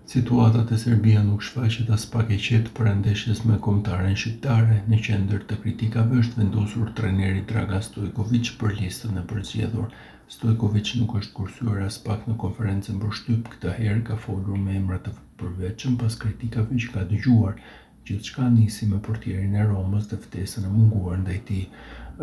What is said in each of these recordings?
Situata te Serbia nuk shfaqet as pak e qetë para ndeshjes me kombëtaren shqiptare. Në qendër të kritikave është vendosur trajneri Dragan Stojković për listën e përzgjedhur. Stojković nuk është kursyer as pak në konferencën për shtyp, këtë herë ka folur me emra të përveçëm pas kritikave që ka dëgjuar. Gjithçka nisi me portierin e Romës dhe ftesën e munguar ndaj tij.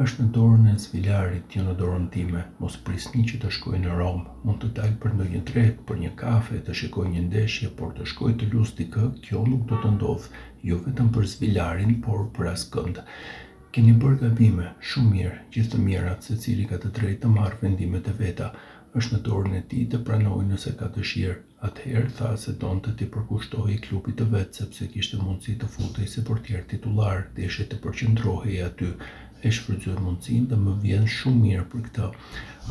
Është në dorën e Zvilarit, jo në dorën time. Mos prisni që të shkoj në Romë. Mund të dal për ndonjë treg, për një kafe, të shikoj një ndeshje, por të shkoj të luaj dikë, kjo nuk do të ndodhë, jo vetëm për Zvilarin, por për askënd. Keni bërë gabime, shumë mirë, gjithë të mirat, secili ka të drejtë të marrë vendimet e veta. Është në dorën e tij të pranojë nëse ka dëshirë. Atëherë tha se donte t'i përkushtohej klubit të vet, sepse kishte mundësi të futej si portier titullar, deshej të përqendrohej aty. E shfrytëzoi mundësinë dhe më vjen shumë mirë për këtë.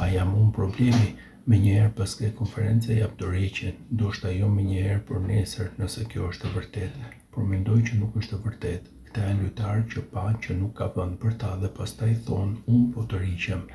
A jam unë problemi? Menjëherë pas kësaj konference jap dorëheqjen, ndoshta jo menjëherë për nesër, nëse kjo është e vërtetë, por mendoj që nuk është e vërtetë. Këta janë lojtarë që pa që nuk ka vend për ta dhe pastaj thonë unë po të riqem.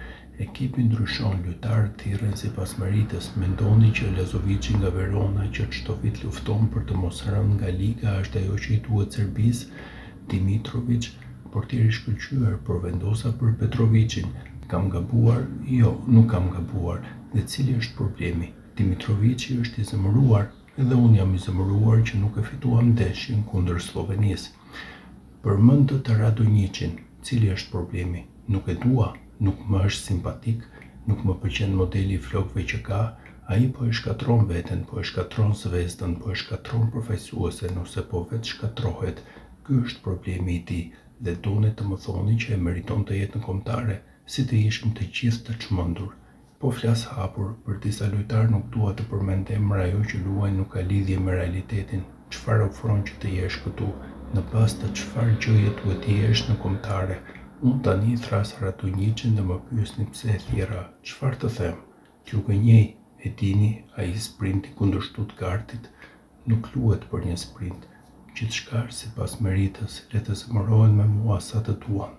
Ekipi ndryshon, lojtarët thirren sipas meritës. Mendoni që Lazovici nga Verona që çdo vit lufton për të mos rënë nga liga është ajo që i duhet Serbisë? Dimitrovic, portieri i shkëlqyer, por vendosa për Petrovicin. Kam gabuar? Jo, nuk kam gabuar. Dhe cili është problemi? Dimitrovici është i zemëruar, edhe unë jam i zemëruar që nuk e fituam ndeshjen kundër Slovenisë. Përmend të Radonjićin, cili është problemi? Nuk e dua, nuk më është simpatik, nuk më pëlqen modeli i flokëve që ka. Ai po e shkatron veten, po e shkatron Zvezdën, po e shkatron përfaqësuesen ose po vetë shkatrohet. Ky është problemi i tij dhe doni të më thoni që e meriton të jetë në kombëtare, si të ishim të gjithë të çmendur. Po flas hapur, për disa lojtarë nuk dua të përmend emra, ajo që luajnë nuk ka lidhje me realitetin. Çfarë ofron që të jesh këtu? Në bazë të çfarë gjëje duhet të jesh në kombëtare? Unë tani thras Radonjićin dhe më pyesni pse e thirra. Çfarë të them? T'ju gënjej, e dini, ai sprinti kundër Stuttgartit nuk luhet për një sprint. Gjithçka është sipas meritës, le të zemërohen me mua sa të duan.